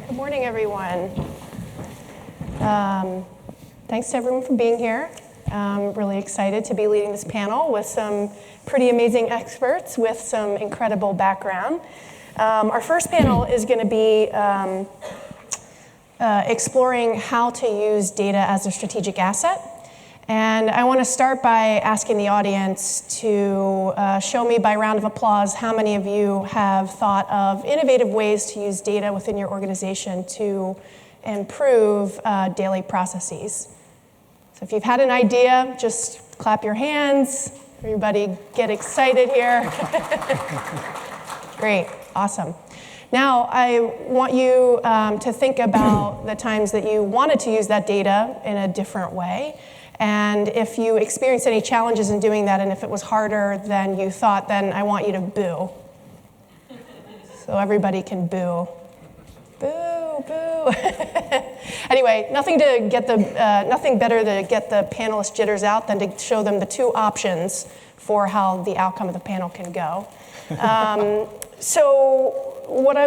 Good morning, everyone. Thanks to everyone for being here. I'm really excited to be leading this panel with some pretty amazing experts with some incredible background. Our first panel is going to be exploring how to use data as a strategic asset. And I want to start by asking the audience to show me by round of applause how many of you have thought of innovative ways to use data within your organization to improve daily processes. So if you've had an idea, just clap your hands. Everybody get excited here. Great, awesome. Now, I want you to think about the times that you wanted to use that data in a different way. And if you experienced any challenges in doing that, and if it was harder than you thought, then I want you to boo. So everybody can boo. Boo, boo. Anyway, nothing better to get the panelists' jitters out than to show them the two options for how the outcome of the panel can go. So what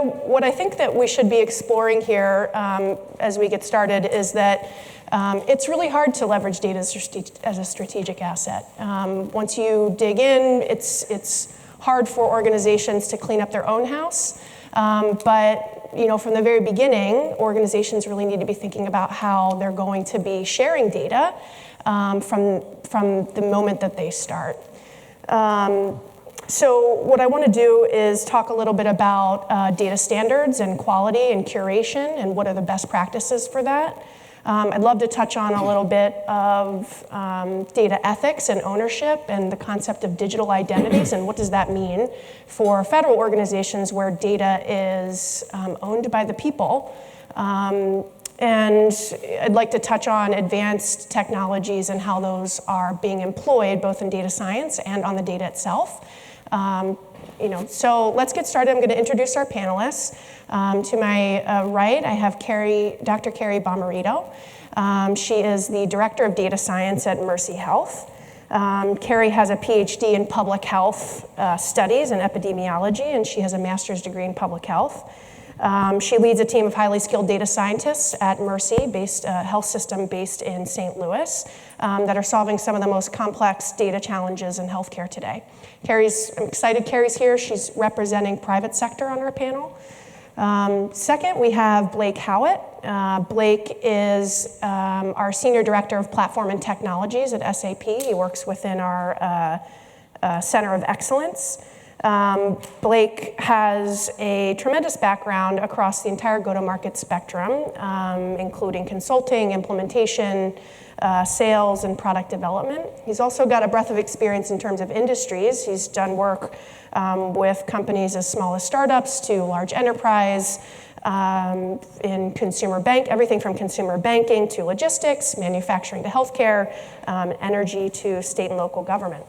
I think that we should be exploring here as we get started is that it's really hard to leverage data as a strategic asset. Once you dig in, it's hard for organizations to clean up their own house. But from the very beginning, organizations really need to be thinking about how they're going to be sharing data from the moment that they start. So what I want to do is talk a little bit about data standards and quality and curation and what are the best practices for that. I'd love to touch on a little bit of data ethics and ownership and the concept of digital identities and what does that mean for federal organizations where data is owned by the people. And I'd like to touch on advanced technologies and how those are being employed both in data science and on the data itself. So let's get started. I'm going to introduce our panelists. To my right, I have Dr. Carrie Bomarito. She is the Director of Data Science at Mercy Health. Carrie has a PhD in public health studies and epidemiology, and she has a master's degree in public health. She leads a team of highly skilled data scientists at Mercy, a health system based in St. Louis, that are solving some of the most complex data challenges in healthcare today. I'm excited Carrie's here. She's representing private sector on our panel. Second, we have Blake Howitt. Blake is our Senior Director of Platform and Technologies at SAP. He works within our Center of Excellence. Blake has a tremendous background across the entire go-to-market spectrum, including consulting, implementation, sales, and product development. He's also got a breadth of experience in terms of industries. He's done work with companies as small as startups to large enterprise, in everything from consumer banking to logistics, manufacturing to healthcare, energy to state and local government.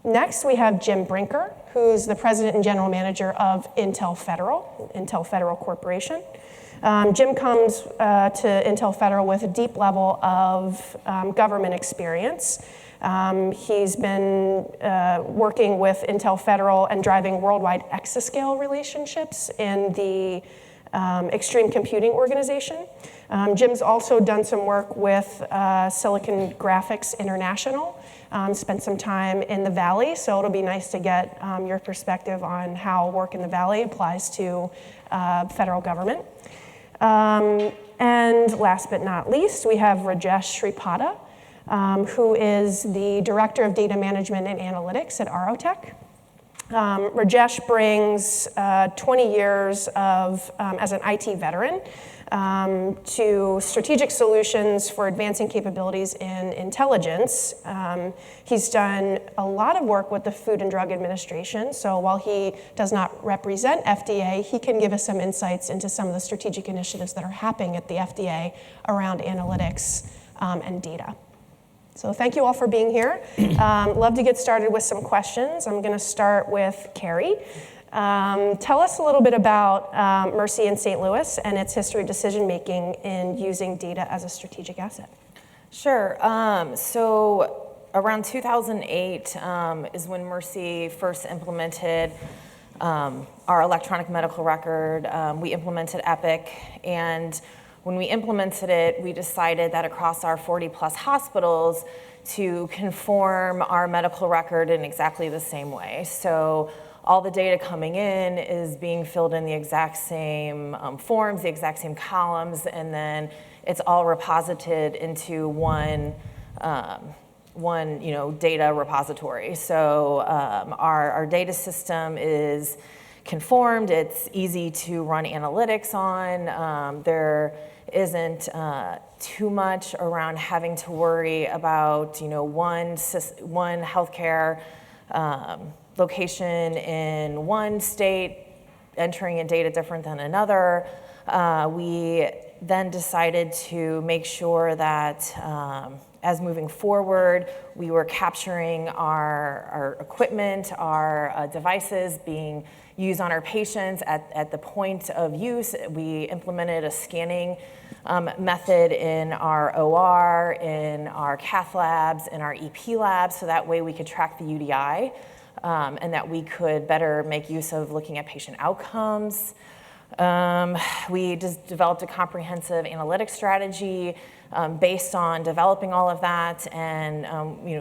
Next, we have Jim Brinker, who's the President and General Manager of Intel Federal Corporation. Jim comes to Intel Federal with a deep level of government experience. He's been working with Intel Federal and driving worldwide exascale relationships in the Extreme Computing Organization. Jim's also done some work with Silicon Graphics International, spent some time in the Valley, so it'll be nice to get your perspective on how work in the Valley applies to federal government. And last but not least, we have Rajesh Sripada, who is the Director of Data Management and Analytics at Arotech. Rajesh brings 20 years as an IT veteran to strategic solutions for advancing capabilities in intelligence. He's done a lot of work with the Food and Drug Administration, so while he does not represent FDA, he can give us some insights into some of the strategic initiatives that are happening at the FDA around analytics and data. So thank you all for being here. Love to get started with some questions. I'm going to start with Carrie. Tell us a little bit about Mercy in St. Louis and its history of decision-making in using data as a strategic asset. Sure. So around 2008 is when Mercy first implemented our electronic medical record. We implemented Epic, and when we implemented it, we decided that across our 40+ hospitals to conform our medical record in exactly the same way. So all the data coming in is being filled in the exact same forms, the exact same columns, and then it's all reposited into one data repository. So our data system is conformed. It's easy to run analytics on. There isn't too much around having to worry about one healthcare location in one state entering in data different than another. We then decided to make sure that as moving forward, we were capturing our equipment, our devices being used on our patients at the point of use. We implemented a scanning method in our OR, in our cath labs, in our EP labs, so that way we could track the UDI and that we could better make use of looking at patient outcomes. We just developed a comprehensive analytics strategy based on developing all of that, and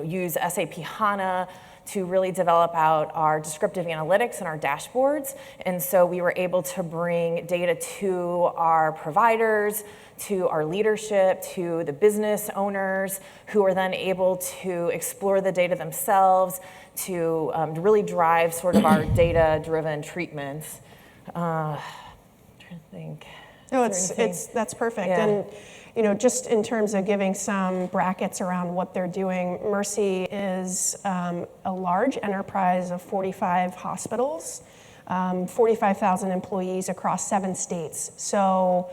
use SAP HANA to really develop out our descriptive analytics and our dashboards. And so we were able to bring data to our providers, to our leadership, to the business owners, who are then able to explore the data themselves to really drive sort of our data-driven treatments. I'm trying to think. No, that's perfect. Yeah. And just in terms of giving some brackets around what they're doing, Mercy is a large enterprise of 45 hospitals, 45,000 employees across 7 states. So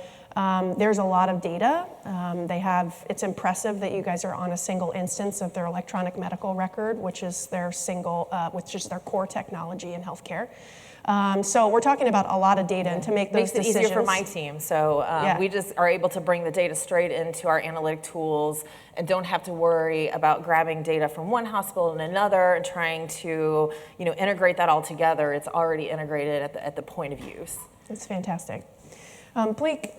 there's a lot of data. It's impressive that you guys are on a single instance of their electronic medical record, which is their core technology in healthcare. So we're talking about a lot of data, and to make those decisions. Makes it easier for my team. So we just are able to bring the data straight into our analytic tools and don't have to worry about grabbing data from one hospital and another and trying to integrate that all together. It's already integrated at the point of use. That's fantastic. Blake,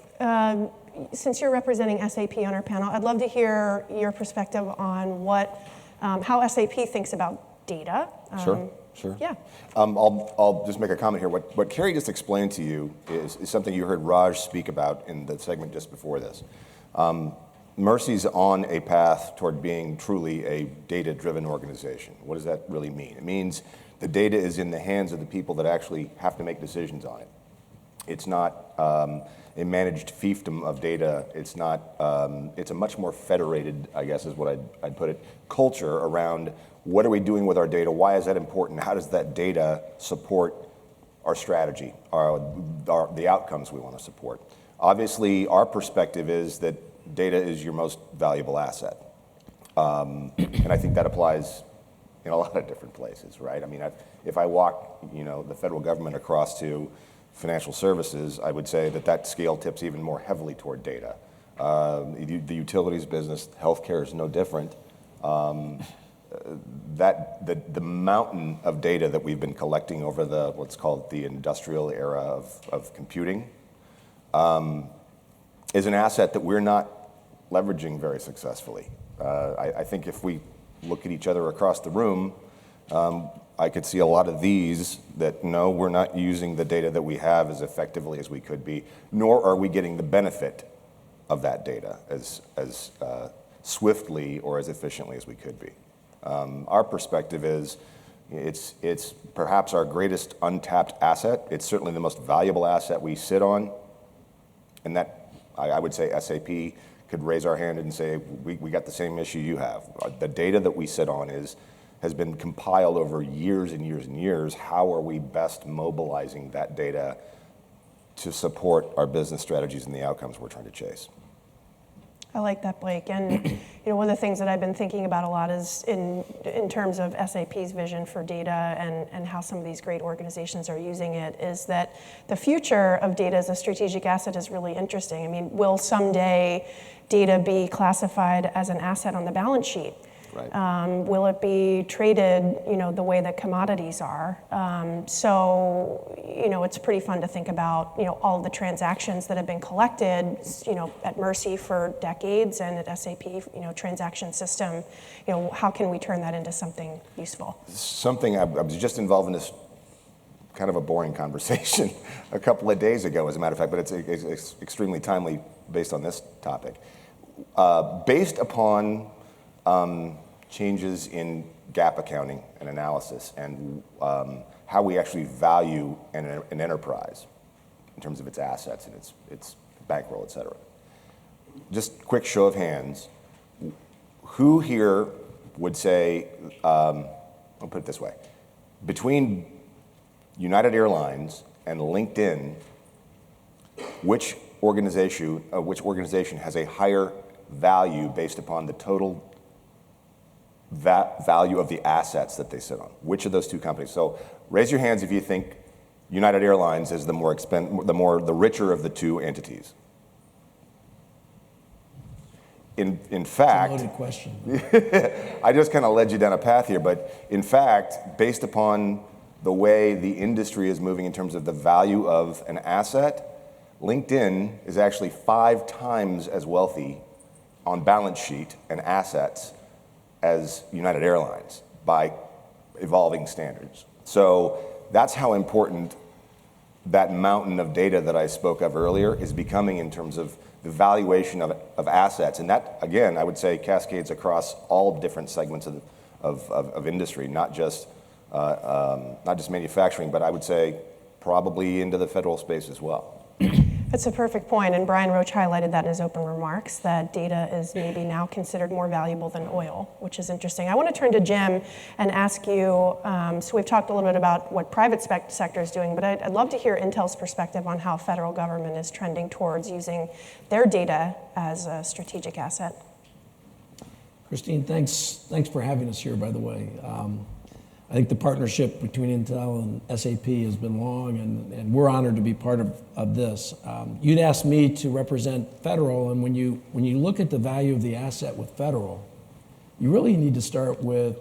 since you're representing SAP on our panel, I'd love to hear your perspective on how SAP thinks about data. Sure. Yeah. I'll just make a comment here. What Carrie just explained to you is something you heard Raj speak about in the segment just before this. Mercy's on a path toward being truly a data-driven organization. What does that really mean? It means the data is in the hands of the people that actually have to make decisions on it. It's not a managed fiefdom of data. It's not. It's a much more federated, I guess, is what I'd put it, culture around what are we doing with our data? Why is that important? How does that data support our strategy, the outcomes we want to support? Obviously, our perspective is that data is your most valuable asset, and I think that applies in a lot of different places, right? I mean, if I walk, the federal government across to financial services, I would say that scale tips even more heavily toward data. The utilities business, healthcare is no different. The mountain of data that we've been collecting over what's called the industrial era of computing is an asset that we're not leveraging very successfully. I think if we look at each other across the room, I could see a lot of these that no, we're not using the data that we have as effectively as we could be, nor are we getting the benefit of that data as swiftly or as efficiently as we could be. Our perspective is it's perhaps our greatest untapped asset. It's certainly the most valuable asset we sit on, and that I would say SAP could raise our hand and say we got the same issue you have. The data that we sit on has been compiled over years and years and years. How are we best mobilizing that data to support our business strategies and the outcomes we're trying to chase? I like that, Blake. And one of the things that I've been thinking about a lot is in terms of SAP's vision for data and how some of these great organizations are using it, is that the future of data as a strategic asset is really interesting. I mean, will someday data be classified as an asset on the balance sheet? Right. Will it be traded, the way that commodities are? So, it's pretty fun to think about, all of the transactions that have been collected, at Mercy for decades and at SAP, transaction system. How can we turn that into something useful? Something I was just involved in this kind of a boring conversation a couple of days ago, as a matter of fact, but it's extremely timely based on this topic. Based upon changes in GAAP accounting and analysis and how we actually value an enterprise in terms of its assets and its bankroll, et cetera. Just quick show of hands, who here would say, I'll put it this way, between United Airlines and LinkedIn, which organization has a higher value based upon the total value of the assets that they sit on? Which of those two companies? So raise your hands if you think United Airlines is the richer of the two entities. In fact, it's a loaded question. I just kind of led you down a path here, but in fact, based upon the way the industry is moving in terms of the value of an asset, LinkedIn is actually 5 times as wealthy on balance sheet and assets as United Airlines by evolving standards. So that's how important that mountain of data that I spoke of earlier is becoming in terms of the valuation of assets. And that, again, I would say cascades across all different segments of industry, not just manufacturing, but I would say probably into the federal space as well. That's a perfect point, and Brian Roach highlighted that in his open remarks, that data is maybe now considered more valuable than oil, which is interesting. I want to turn to Jim and ask you, so we've talked a little bit about what private sector is doing, but I'd love to hear Intel's perspective on how federal government is trending towards using their data as a strategic asset. Christine, thanks for having us here, by the way. I think the partnership between Intel and SAP has been long, and we're honored to be part of this. You'd asked me to represent federal, and when you look at the value of the asset with federal, you really need to start with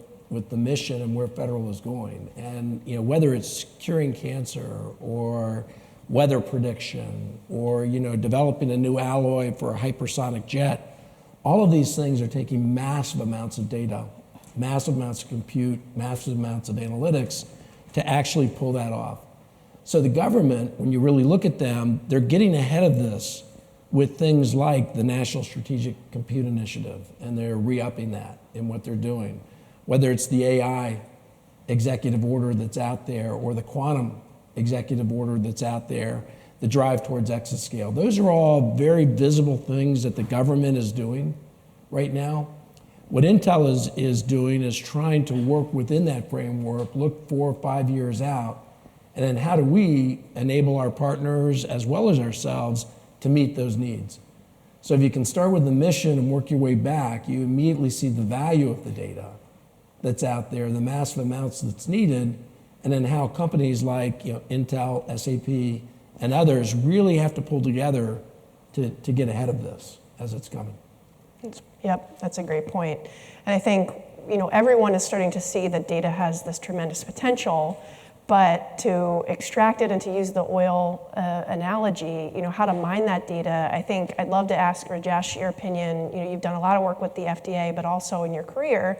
the mission and where federal is going. And whether it's curing cancer or weather prediction or developing a new alloy for a hypersonic jet, all of these things are taking massive amounts of data, massive amounts of compute, massive amounts of analytics to actually pull that off. So the government, when you really look at them, they're getting ahead of this with things like the National Strategic Compute Initiative, and they're re-upping that in what they're doing. Whether it's the AI executive order that's out there or the quantum executive order that's out there, the drive towards exascale. Those are all very visible things that the government is doing right now. What Intel is doing is trying to work within that framework, look 4 or 5 years out, and then how do we enable our partners as well as ourselves to meet those needs? So if you can start with the mission and work your way back, you immediately see the value of the data that's out there, the massive amounts that's needed, and then how companies like Intel, SAP, and others really have to pull together to get ahead of this as it's coming. Yep, that's a great point. And I think, everyone is starting to see that data has this tremendous potential, but to extract it and to use the oil analogy, how to mine that data, I think I'd love to ask Rajesh your opinion. You've done a lot of work with the FDA, but also in your career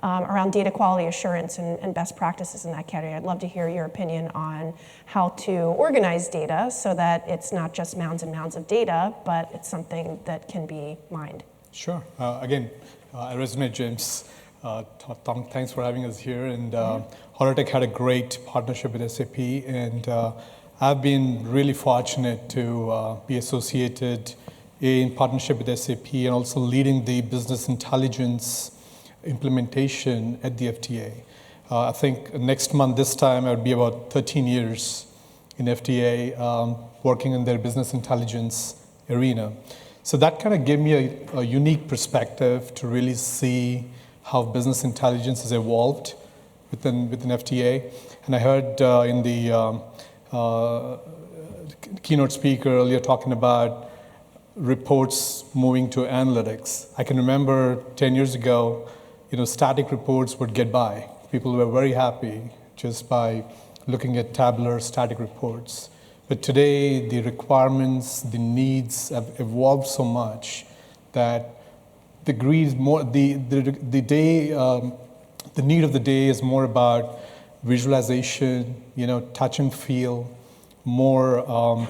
around data quality assurance and best practices in that category. I'd love to hear your opinion on how to organize data so that it's not just mounds and mounds of data, but it's something that can be mined. Sure. Again, I resonate, James. Tom, thanks for having us here. And Holotech had a great partnership with SAP, and I've been really fortunate to be associated in partnership with SAP and also leading the business intelligence implementation at the FDA. I think next month, this time, I would be about 13 years in FDA working in their business intelligence arena. So that kind of gave me a unique perspective to really see how business intelligence has evolved within FDA. And I heard in the keynote speaker earlier talking about reports moving to analytics. I can remember 10 years ago, static reports would get by. People were very happy just by looking at tabular static reports. But today, the requirements, the needs have evolved so much that the need of the day is more about visualization, touch and feel, more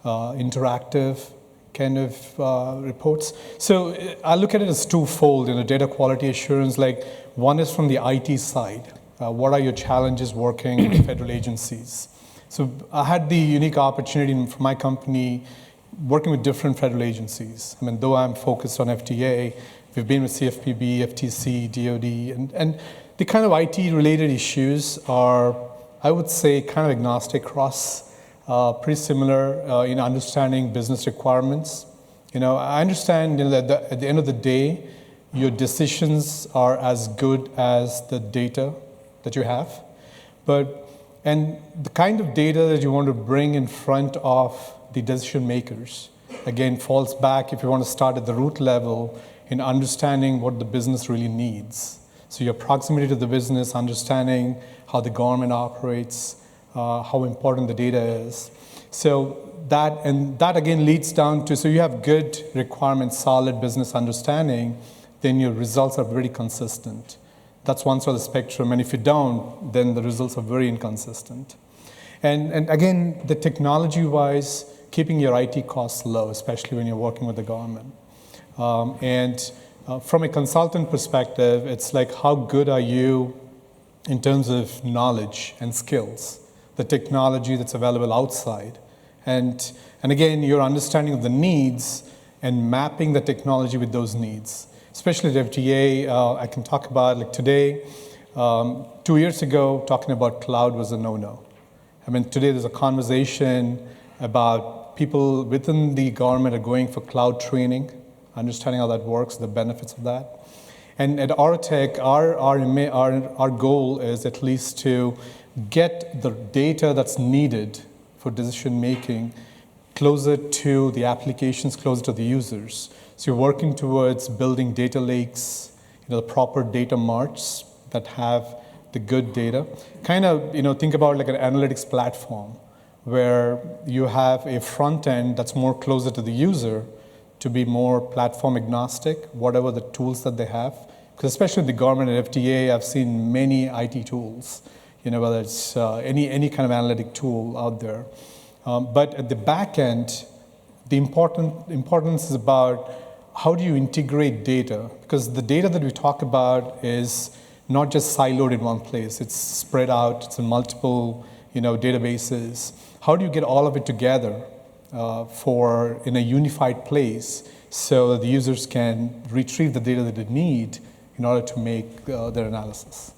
interactive kind of reports. So I look at it as twofold, data quality assurance. Like, one is from the IT side. What are your challenges working with federal agencies? So I had the unique opportunity for my company working with different federal agencies. I mean, though I'm focused on FDA, we've been with CFPB, FTC, DOD, and the kind of IT-related issues are, I would say, kind of agnostic across, pretty similar in understanding business requirements. I understand that at the end of the day, your decisions are as good as the data that you have, and the kind of data that you want to bring in front of the decision makers, again, falls back, if you want to start at the root level, in understanding what the business really needs. So your proximity to the business, understanding how the government operates, how important the data is. So that again leads down to, so you have good requirements, solid business understanding, then your results are very consistent. That's one side of the spectrum, and if you don't, then the results are very inconsistent. And again, the technology-wise, keeping your IT costs low, especially when you're working with the government. From a consultant perspective, it's like, how good are you in terms of knowledge and skills, the technology that's available outside, and again, your understanding of the needs and mapping the technology with those needs. Especially the FDA, I can talk about, like today, 2 years ago, talking about cloud was a no-no. I mean, today there's a conversation about people within the government are going for cloud training, understanding how that works, the benefits of that. And at Aurotech, our goal is at least to get the data that's needed for decision making closer to the applications, closer to the users. So you're working towards building data lakes, the proper data marts that have the good data. Kind of, think about like an analytics platform where you have a front end that's more closer to the user to be more platform agnostic, whatever the tools that they have. Because especially the government and FDA, I've seen many IT tools, whether it's any kind of analytic tool out there. But at the back end, the importance is about how do you integrate data? Because the data that we talk about is not just siloed in one place. It's spread out. It's in multiple, databases. How do you get all of it together in a unified place so that the users can retrieve the data that they need in order to make their analysis?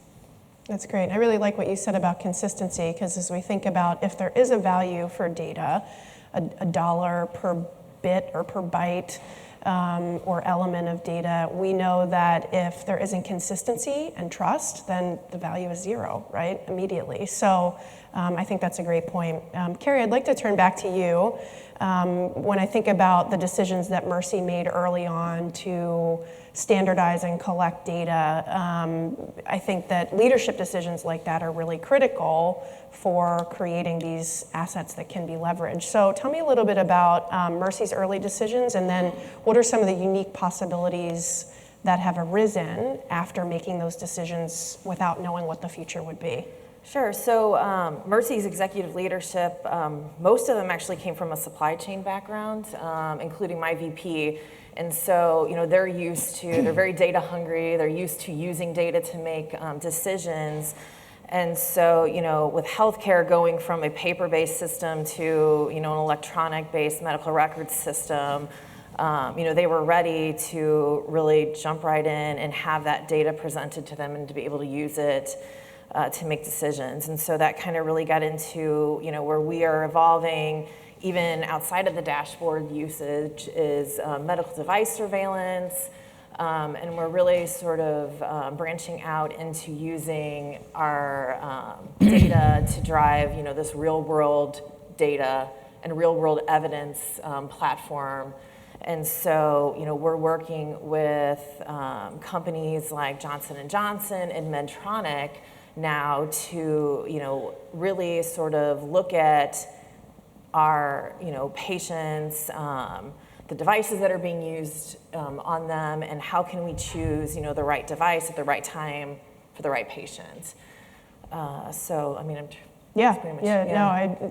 That's great. I really like what you said about consistency, because as we think about if there is a value for data, a dollar per bit or per byte or element of data, we know that if there isn't consistency and trust, then the value is zero, right, immediately. So I think that's a great point. Carrie, I'd like to turn back to you. When I think about the decisions that Mercy made early on to standardize and collect data, I think that leadership decisions like that are really critical for creating these assets that can be leveraged. So tell me a little bit about Mercy's early decisions, and then what are some of the unique possibilities that have arisen after making those decisions without knowing what the future would be? Sure. So Mercy's executive leadership, most of them actually came from a supply chain background, including my VP. And so, they're very data hungry. They're used to using data to make decisions. And so, with healthcare going from a paper-based system to, an electronic-based medical records system, they were ready to really jump right in and have that data presented to them and to be able to use it to make decisions. And so that kind of really got into, where we are evolving even outside of the dashboard usage is medical device surveillance. And we're really sort of branching out into using our data to drive, this real world data and real world evidence platform. And so, we're working with companies like Johnson & Johnson and Medtronic now to, really sort of look at our, patients, the devices that are being used on them, and how can we choose, the right device at the right time for the right patient. So, I mean,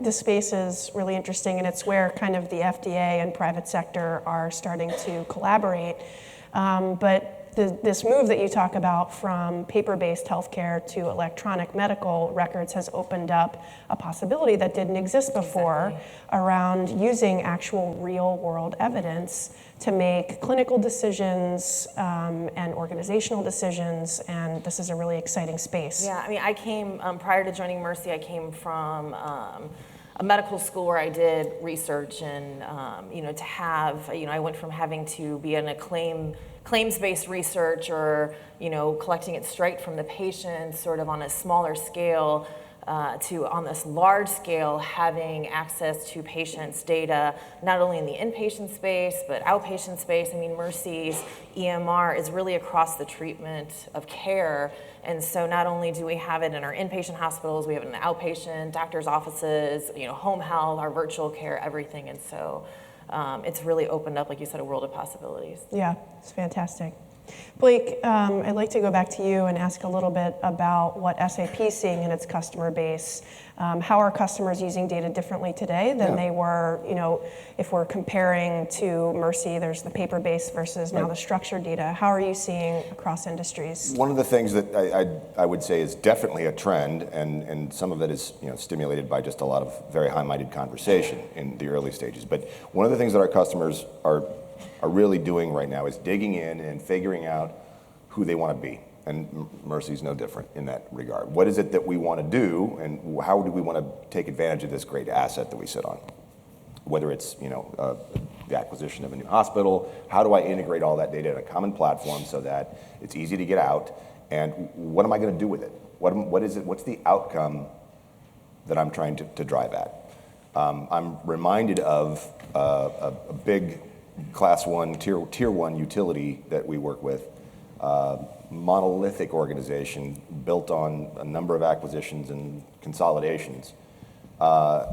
this space is really interesting, and it's where kind of the FDA and private sector are starting to collaborate. But this move that you talk about from paper-based healthcare to electronic medical records has opened up a possibility that didn't exist before around using actual real-world evidence to make clinical decisions and organizational decisions, and this is a really exciting space. Yeah, I mean, I came, prior to joining Mercy, I came from a medical school where I did research, and to have, I went from having to be in a claims-based research or, collecting it straight from the patient sort of on a smaller scale to on this large scale having access to patients' data, not only in the inpatient space, but outpatient space. I mean, Mercy's EMR is really across the treatment of care. And so not only do we have it in our inpatient hospitals, we have it in the outpatient, doctors' offices, home health, our virtual care, everything. And so it's really opened up, like you said, a world of possibilities. Yeah, it's fantastic. Blake, I'd like to go back to you and ask a little bit about what SAP is seeing in its customer base. How are customers using data differently today than they were, if we're comparing to Mercy, there's the paper-based versus now the structured data. How are you seeing across industries? One of the things that I would say is definitely a trend, and some of it is stimulated by just a lot of very high-minded conversation in the early stages. But one of the things that our customers are really doing right now is digging in and figuring out who they want to be. And Mercy's no different in that regard. What is it that we want to do, and how do we want to take advantage of this great asset that we sit on? Whether it's the acquisition of a new hospital, how do I integrate all that data in a common platform so that it's easy to get out, and what am I going to do with it? What is it? What's the outcome that I'm trying to drive at? I'm reminded of a big Class 1, Tier 1 utility that we work with, monolithic organization built on a number of acquisitions and consolidations. You're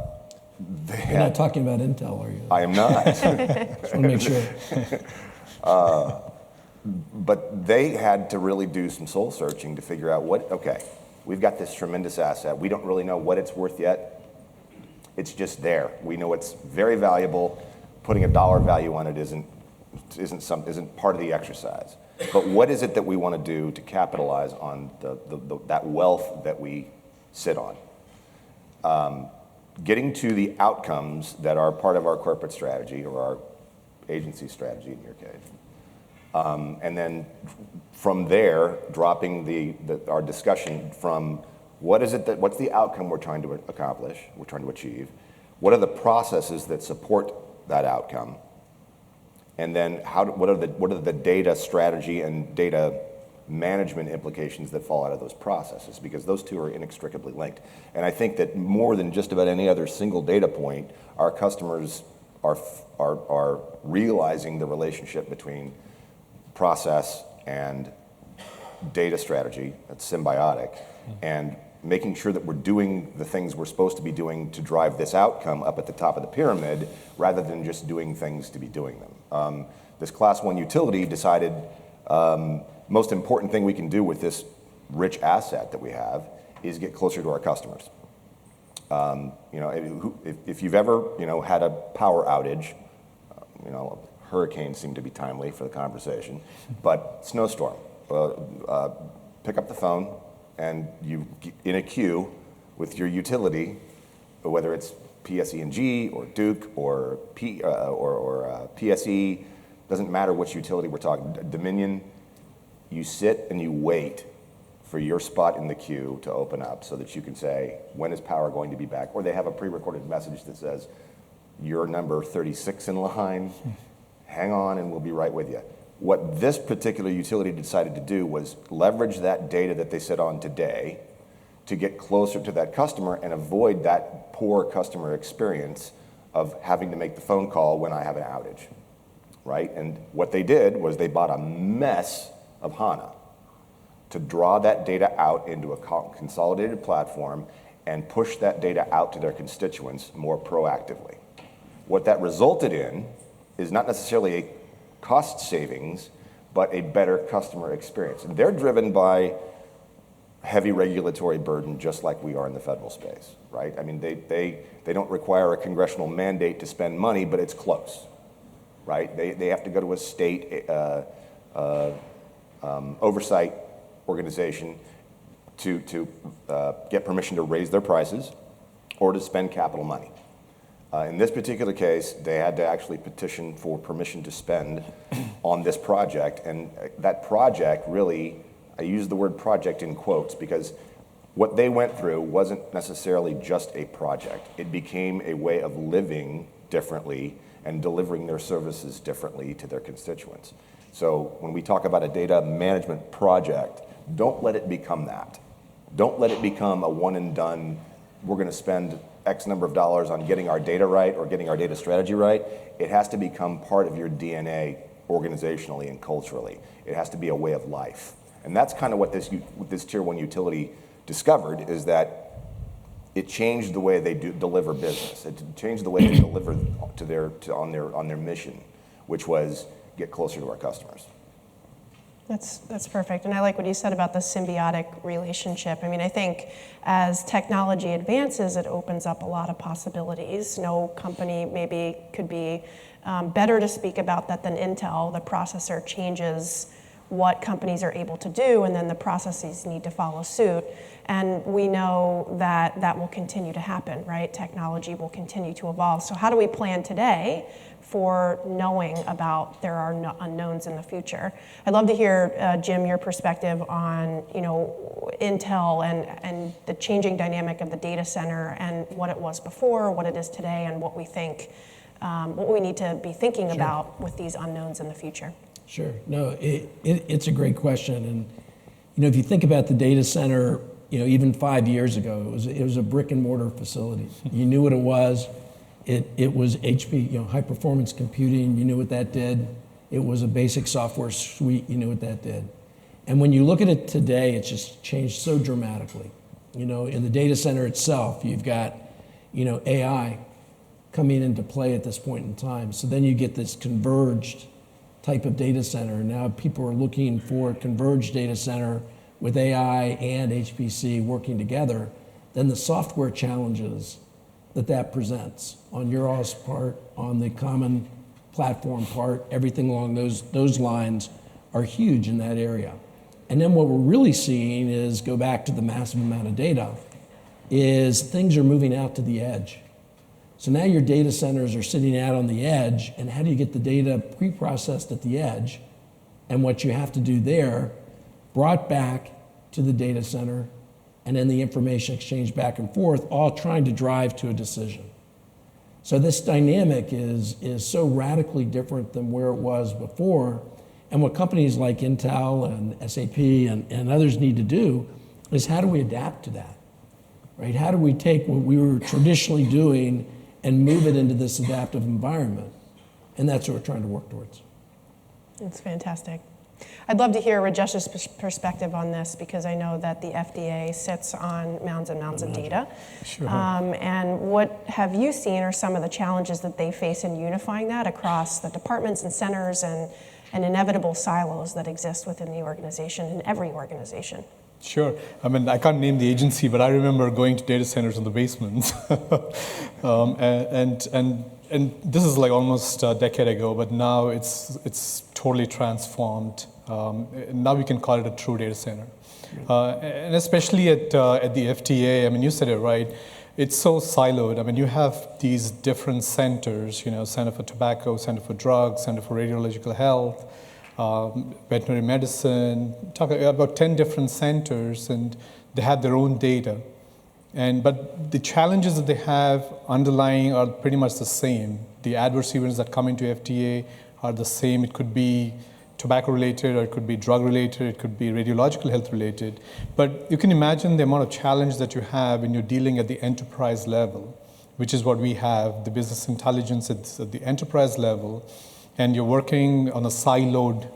not talking about Intel, are you? I am not. Just want to make sure. But they had to really do some soul searching to figure out we've got this tremendous asset. We don't really know what it's worth yet. It's just there. We know it's very valuable. Putting a dollar value on it isn't part of the exercise. But what is it that we want to do to capitalize on that wealth that we sit on? Getting to the outcomes that are part of our corporate strategy or our agency strategy in your case. And then from there, dropping our discussion from what's the outcome we're trying to accomplish, we're trying to achieve, what are the processes that support that outcome, and then what are the data strategy and data management implications that fall out of those processes, because those two are inextricably linked. And I think that more than just about any other single data point, our customers are realizing the relationship between process and data strategy, that's symbiotic, and making sure that we're doing the things we're supposed to be doing to drive this outcome up at the top of the pyramid, rather than just doing things to be doing them. This Class 1 utility decided most important thing we can do with this rich asset that we have is get closer to our customers. If you've ever had a power outage, hurricanes seem to be timely for the conversation, but snowstorm, pick up the phone, and you in a queue with your utility, whether it's PSE&G or Duke or PSE, doesn't matter which utility we're talking, Dominion, you sit and you wait for your spot in the queue to open up so that you can say, when is power going to be back? Or they have a pre-recorded message that says, you're number 36 in line, hang on and we'll be right with you. What this particular utility decided to do was leverage that data that they sit on today to get closer to that customer and avoid that poor customer experience of having to make the phone call when I have an outage. right? And what they did was they bought a mess of HANA to draw that data out into a consolidated platform and push that data out to their constituents more proactively. What that resulted in is not necessarily a cost savings, but a better customer experience. And they're driven by heavy regulatory burden, just like we are in the federal space, right? I mean, they don't require a congressional mandate to spend money, but it's close, right? They have to go to a state oversight organization to get permission to raise their prices or to spend capital money. In this particular case, they had to actually petition for permission to spend on this project, and that project really, I use the word project in quotes because what they went through wasn't necessarily just a project. It became a way of living differently and delivering their services differently to their constituents. So when we talk about a data management project, don't let it become that. Don't let it become a one and done, we're going to spend X number of dollars on getting our data right or getting our data strategy right. It has to become part of your DNA organizationally and culturally. It has to be a way of life. And that's kind of what this Tier 1 utility discovered, is that it changed the way they deliver business. It changed the way they deliver on their mission, which was get closer to our customers. That's perfect. And I like what you said about the symbiotic relationship. I mean, I think as technology advances, it opens up a lot of possibilities. No company maybe could be better to speak about that than Intel. The processor changes what companies are able to do, and then the processes need to follow suit. And we know that that will continue to happen, right? Technology will continue to evolve. So how do we plan today for knowing about there are unknowns in the future? I'd love to hear, Jim, your perspective on Intel and the changing dynamic of the data center and what it was before, what it is today, and what we think, what we need to be thinking about with these unknowns in the future. Sure. No, it's a great question. And if you think about the data center, even 5 years ago, it was a brick and mortar facility. You knew what it was. It was HP, high performance computing. You knew what that did. It was a basic software suite. You knew what that did. And when you look at it today, it's just changed so dramatically. In the data center itself, you've got, AI coming into play at this point in time. So then you get this converged type of data center. Now people are looking for a converged data center with AI and HPC working together. Then the software challenges that presents on your all's part, on the common platform part, everything along those lines are huge in that area. And then what we're really seeing is, go back to the massive amount of data, is things are moving out to the edge. So now your data centers are sitting out on the edge, and how do you get the data pre-processed at the edge? And what you have to do there, brought back to the data center, and then the information exchange back and forth, all trying to drive to a decision. So this dynamic is so radically different than where it was before. And what companies like Intel and SAP and others need to do is, how do we adapt to that, right? How do we take what we were traditionally doing and move it into this adaptive environment? And that's what we're trying to work towards. It's fantastic. I'd love to hear Rajesh's perspective on this, because I know that the FDA sits on mounds and mounds of data. Sure. And what have you seen are some of the challenges that they face in unifying that across the departments and centers and inevitable silos that exist within the organization, in every organization? Sure. I mean, I can't name the agency, but I remember going to data centers in the basements. And this is like almost a decade ago, but now it's totally transformed. Now we can call it a true data center. And especially at the FDA, I mean, you said it right, it's so siloed. I mean, you have these different centers, Center for Tobacco, Center for Drugs, Center for Radiological Health, veterinary medicine, talk about 10 different centers, and they have their own data. But the challenges that they have underlying are pretty much the same. The adverse events that come into FDA are the same. It could be tobacco related, or it could be drug related, it could be radiological health related. But you can imagine the amount of challenge that you have when you're dealing at the enterprise level, which is what we have, the business intelligence at the enterprise level. and you're working on a siloed,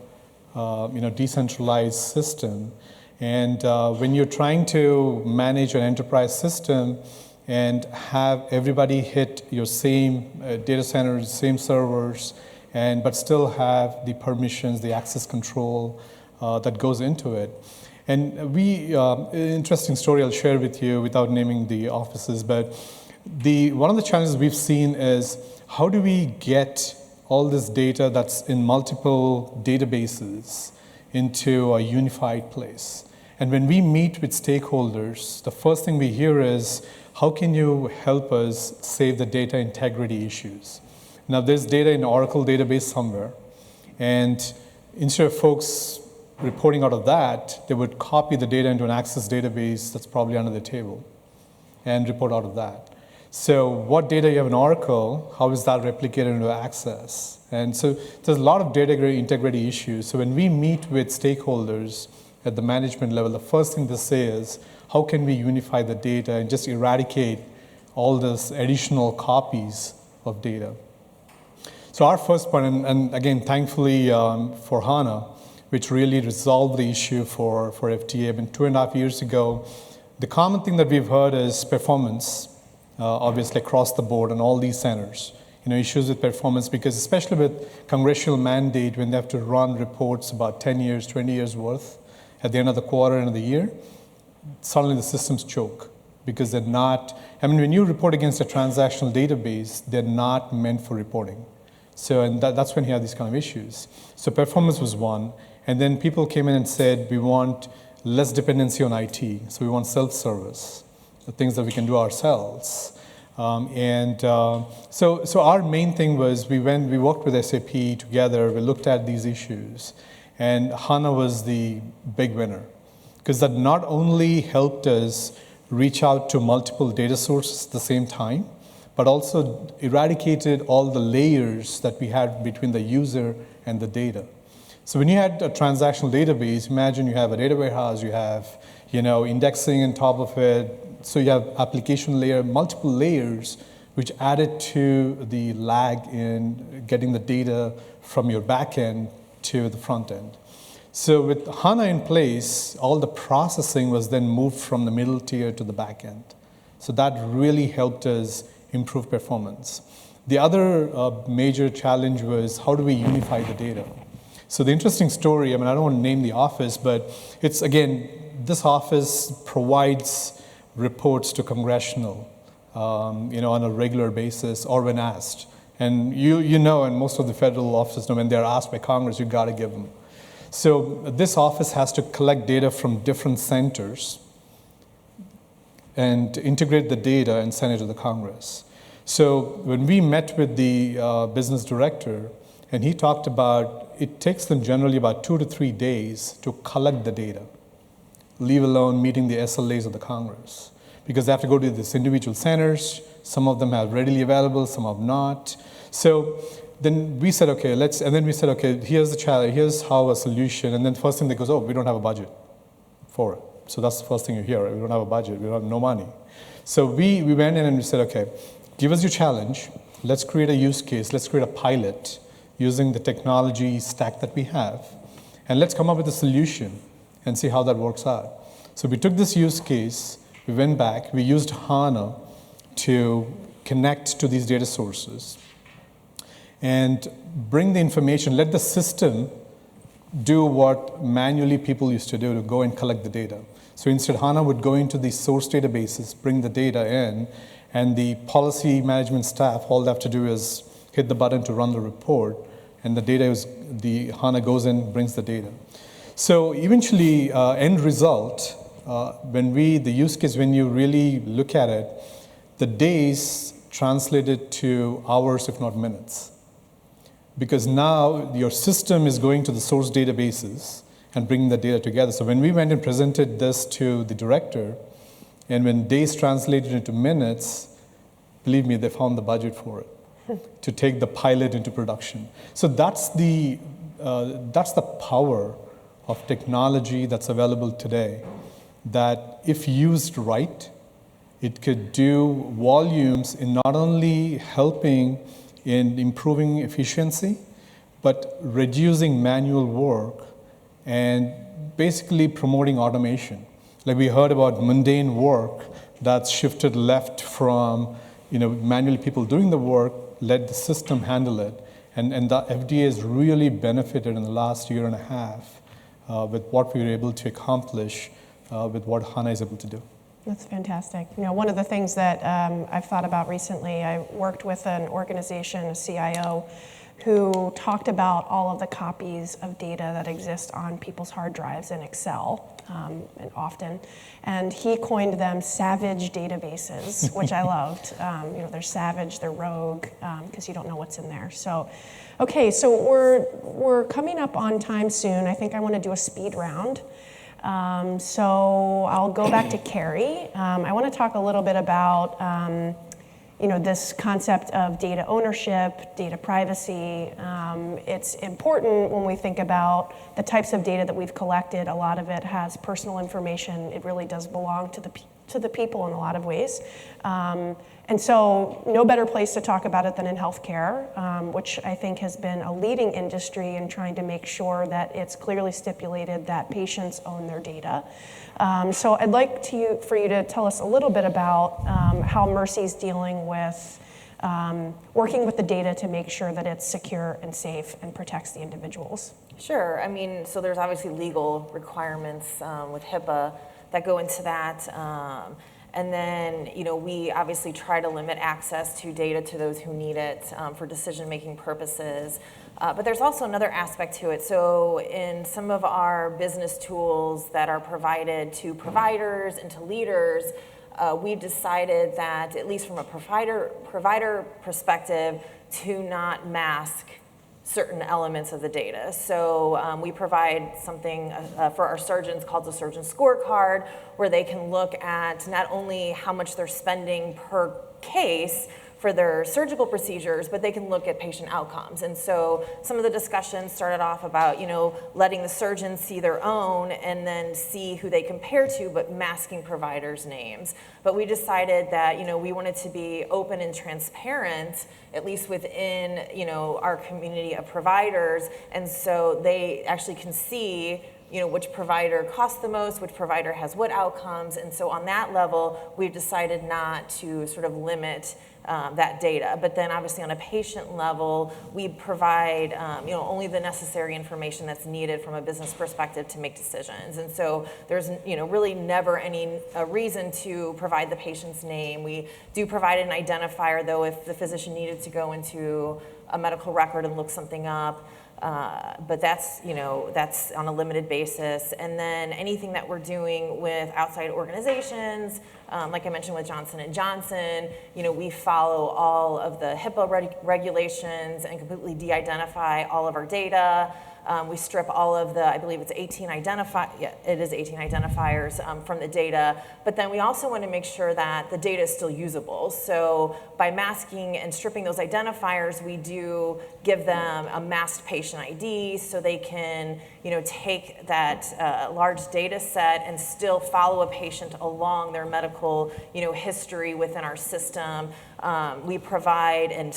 decentralized system. And when you're trying to manage an enterprise system and have everybody hit your same data centers, same servers, but still have the permissions, the access control that goes into it. And interesting story I'll share with you without naming the offices, but one of the challenges we've seen is how do we get all this data that's in multiple databases into a unified place? And when we meet with stakeholders, the first thing we hear is, how can you help us save the data integrity issues? Now, there's data in Oracle database somewhere, and instead of folks reporting out of that, they would copy the data into an Access database that's probably under the table and report out of that. So what data you have in Oracle, how is that replicated into Access? And so there's a lot of data integrity issues. So when we meet with stakeholders at the management level, the first thing they say is, how can we unify the data and just eradicate all those additional copies of data? So our first point, and again, thankfully for HANA, which really resolved the issue for FDA. I mean, 2.5 years ago, the common thing that we've heard is performance, obviously across the board in all these centers. Issues with performance, because especially with congressional mandate, when they have to run reports about 10 years, 20 years worth at the end of the quarter, end of the year, suddenly the systems choke because they're not, when you report against a transactional database, they're not meant for reporting. So, and that's when you have these kind of issues. So performance was one. And then people came in and said, we want less dependency on IT. So we want self-service, the things that we can do ourselves. So our main thing was we worked with SAP together, we looked at these issues, and HANA was the big winner. Because that not only helped us reach out to multiple data sources at the same time, but also eradicated all the layers that we had between the user and the data. So when you had a transactional database, imagine you have a data warehouse, you have indexing on top of it, so you have application layer, multiple layers, which added to the lag in getting the data from your back end to the front end. So with HANA in place, all the processing was then moved from the middle tier to the back end. So that really helped us improve performance. The other major challenge was, how do we unify the data? So the interesting story, I don't want to name the office, but it's, again, this office provides reports to congressional, on a regular basis or when asked. And and most of the federal offices know, when they're asked by Congress, you got to give them. So this office has to collect data from different centers and integrate the data and send it to the Congress. So when we met with the business director, and he talked about it takes them generally about 2 to 3 days to collect the data, leave alone meeting the SLAs of the Congress. Because they have to go to these individual centers. Some of them have readily available, some have not. So then we said, okay, here's the challenge, here's how a solution. And then the first thing that goes, we don't have a budget for it. So that's the first thing you hear, we don't have a budget, we don't have no money. So we went in and we said, okay, give us your challenge, let's create a use case, let's create a pilot using the technology stack that we have, and let's come up with a solution and see how that works out. So we took this use case, we went back, we used HANA to connect to these data sources and bring the information, let the system do what manually people used to do, to go and collect the data. So instead, HANA would go into these source databases, bring the data in, and the policy management staff, all they have to do is hit the button to run the report, and the HANA goes in, brings the data. So eventually, end result, the use case, when you really look at it, the days translated to hours, if not minutes. Because now your system is going to the source databases and bringing the data together. So when we went and presented this to the director, and when days translated into minutes, believe me, they found the budget for it to take the pilot into production. So that's the power of technology that's available today, that if used right, it could do volumes in not only helping in improving efficiency, but reducing manual work and basically promoting automation. Like we heard about mundane work that's shifted left from manually people doing the work, let the system handle it. And the FDA has really benefited in the last year and a half with what we were able to accomplish with what HANA is able to do. That's fantastic. One of the things that I've thought about recently, I worked with an organization, a CIO, who talked about all of the copies of data that exist on people's hard drives in Excel, and often. And he coined them savage databases, which I loved. They're savage, they're rogue, because you don't know what's in there. So, okay, so we're coming up on time soon. I think I want to do a speed round. So I'll go back to Carrie. I want to talk a little bit about this concept of data ownership, data privacy. It's important when we think about the types of data that we've collected. A lot of it has personal information. It really does belong to the people in a lot of ways. And so no better place to talk about it than in healthcare, which I think has been a leading industry in trying to make sure that it's clearly stipulated that patients own their data. So I'd like for you to tell us a little bit about how Mercy's dealing with working with the data to make sure that it's secure and safe and protects the individuals. Sure. So there's obviously legal requirements with HIPAA that go into that. And then, we obviously try to limit access to data to those who need it for decision-making purposes. But there's also another aspect to it. So in some of our business tools that are provided to providers and to leaders, we've decided that, at least from a provider perspective, to not mask certain elements of the data. So we provide something for our surgeons called the surgeon scorecard, where they can look at not only how much they're spending per case for their surgical procedures, but they can look at patient outcomes. And so some of the discussions started off about, letting the surgeons see their own and then see who they compare to, but masking providers' names. But we decided that, we wanted to be open and transparent, at least within, our community of providers. And so they actually can see which provider costs the most, which provider has what outcomes. And so on that level, we've decided not to sort of limit that data. But then obviously on a patient level, we provide only the necessary information that's needed from a business perspective to make decisions. And so there's really never any reason to provide the patient's name. We do provide an identifier, though, if the physician needed to go into a medical record and look something up. But that's on a limited basis. And then anything that we're doing with outside organizations, like I mentioned with Johnson & Johnson, we follow all of the HIPAA regulations and completely de-identify all of our data. We strip all of the, I believe it's 18 identifiers from the data. But then we also want to make sure that the data is still usable. So by masking and stripping those identifiers, we do give them a masked patient ID so they can, take that large data set and still follow a patient along their medical, history within our system. We provide a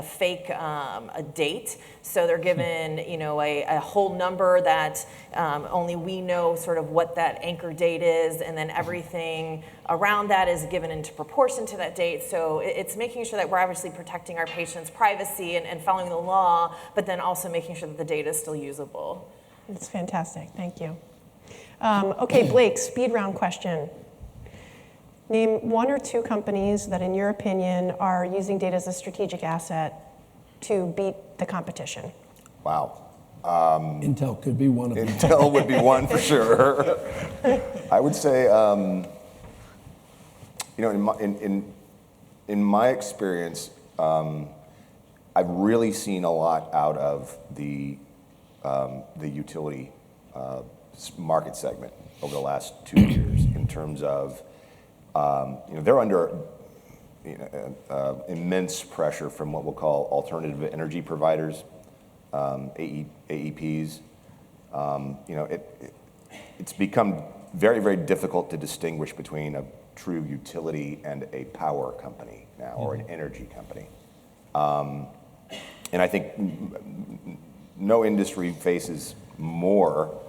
fake a date. So they're given, a whole number that only we know sort of what that anchor date is, and then everything around that is given into proportion to that date. So it's making sure that we're obviously protecting our patients' privacy and following the law, but then also making sure that the data is still usable. That's fantastic. Thank you. Okay, Blake, speed round question. Name one or two companies that, in your opinion, are using data as a strategic asset to beat the competition. Wow. Intel could be one of them. Intel would be one for sure. I would say, in my experience, I've really seen a lot out of the utility market segment over the last 2 years in terms of, they're under immense pressure from what we'll call alternative energy providers, AEPs. It's become very, very difficult to distinguish between a true utility and a power company now, or an energy company. And I think no industry faces more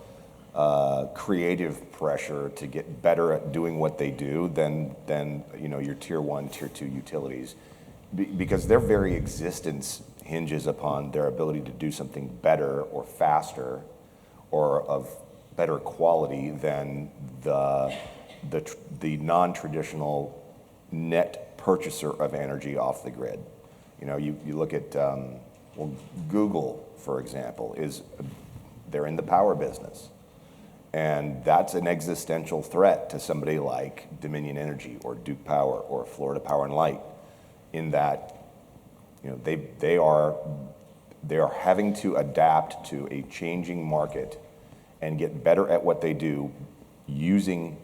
creative pressure to get better at doing what they do than your tier 1, tier 2 utilities, because their very existence hinges upon their ability to do something better or faster or of better quality than the non-traditional net purchaser of energy off the grid. You look at Google, for example, they're in the power business. And that's an existential threat to somebody like Dominion Energy or Duke Power or Florida Power and Light, in that they are having to adapt to a changing market and get better at what they do using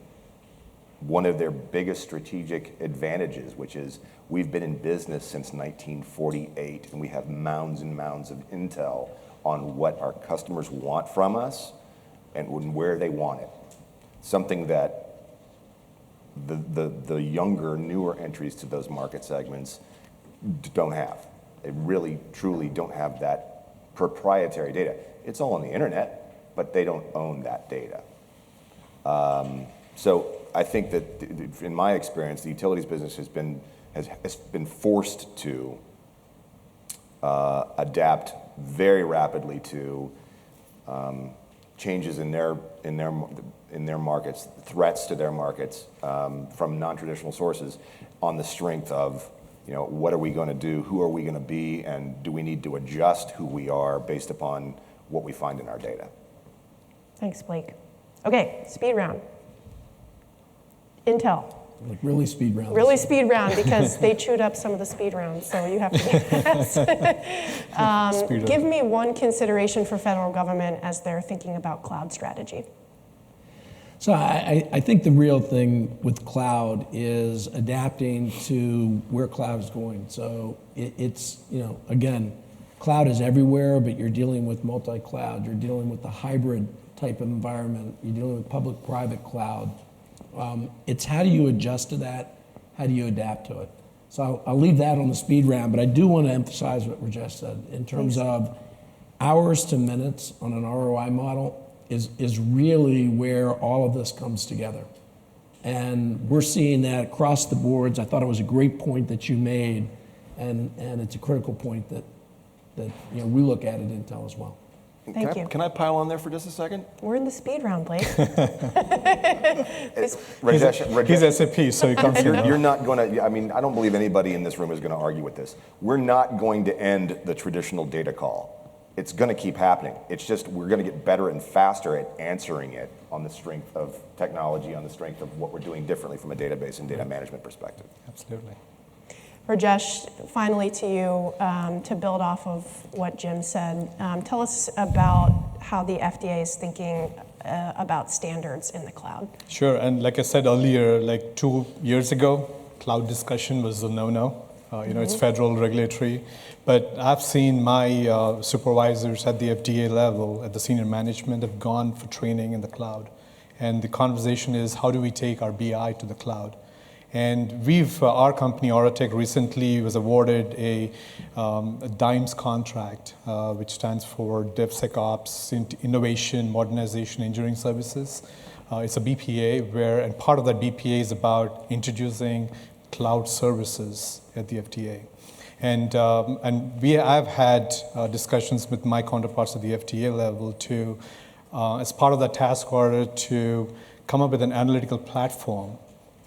one of their biggest strategic advantages, which is we've been in business since 1948, and we have mounds and mounds of intel on what our customers want from us and where they want it. Something that the younger, newer entries to those market segments don't have. They really, truly don't have that proprietary data. It's all on the internet, but they don't own that data. So I think that, in my experience, the utilities business has been forced to adapt very rapidly to changes in their markets, threats to their markets from non-traditional sources, on the strength of what are we going to do, who are we going to be, and do we need to adjust who we are based upon what we find in our data. Thanks, Blake. Okay, speed round. Intel. Like really speed round. Really speed round, because they chewed up some of the speed rounds, so you have to be fast. Give me one consideration for federal government as they're thinking about cloud strategy. So I think the real thing with cloud is adapting to where cloud is going. So it's, again, cloud is everywhere, but you're dealing with multi-cloud, you're dealing with the hybrid type of environment, you're dealing with public-private cloud. It's how do you adjust to that? How do you adapt to it? So I'll leave that on the speed round, but I do want to emphasize what Rajesh said in terms of hours to minutes on an ROI model is really where all of this comes together. And we're seeing that across the boards. I thought it was a great point that you made, and it's a critical point that we look at at Intel as well. Thank you. Can I pile on there for just a second? We're in the speed round, Blake. Rajesh, He's SAP, so he comes in. you're not going to, I don't believe anybody in this room is going to argue with this. We're not going to end the traditional data call. It's going to keep happening. It's just we're going to get better and faster at answering it on the strength of technology, on the strength of what we're doing differently from a database and data management perspective. Absolutely. Rajesh, finally to you, to build off of what Jim said, tell us about how the FDA is thinking about standards in the cloud. Sure, and like I said earlier, like 2 years ago, cloud discussion was a no-no. It's federal regulatory. But I've seen my supervisors at the FDA level, at the senior management, have gone for training in the cloud. And the conversation is, how do we take our BI to the cloud? And our company, Auratech, recently was awarded a DIMES contract, which stands for DevSecOps, Innovation, Modernization, Engineering Services. It's a BPA, and part of that BPA is about introducing cloud services at the FDA. And I've had discussions with my counterparts at the FDA level as part of that task order, to come up with an analytical platform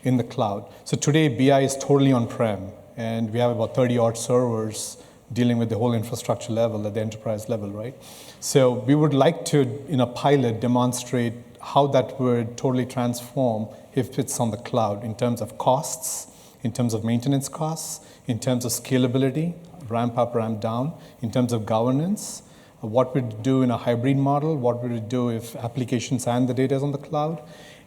in the cloud. So today, BI is totally on-prem, and we have about 30-odd servers dealing with the whole infrastructure level at the enterprise level, right? So we would like to, in a pilot, demonstrate how that would totally transform if it's on the cloud, in terms of costs, in terms of maintenance costs, in terms of scalability, ramp up, ramp down, in terms of governance, what would it do in a hybrid model, what would it do if applications and the data is on the cloud,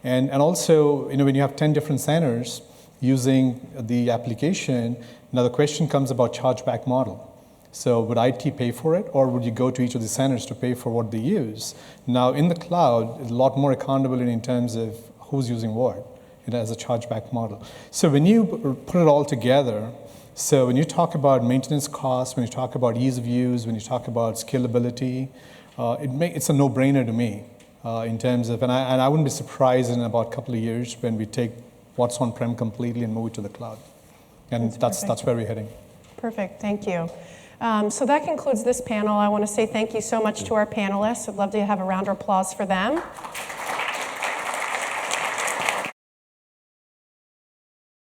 and also, when you have 10 different centers using the application, now the question comes about chargeback model. So would IT pay for it, or would you go to each of the centers to pay for what they use? Now in the cloud, a lot more accountability in terms of who's using what. It has a chargeback model. So when you put it all together, So when you talk about maintenance costs, when you talk about ease of use, when you talk about scalability, it's a no-brainer to me in terms of, and I wouldn't be surprised in about a couple of years when we take what's on-prem completely and move it to the cloud. And that's where we're heading. Perfect, thank you. So that concludes this panel. I want to say thank you so much to our panelists. I'd love to have a round of applause for them.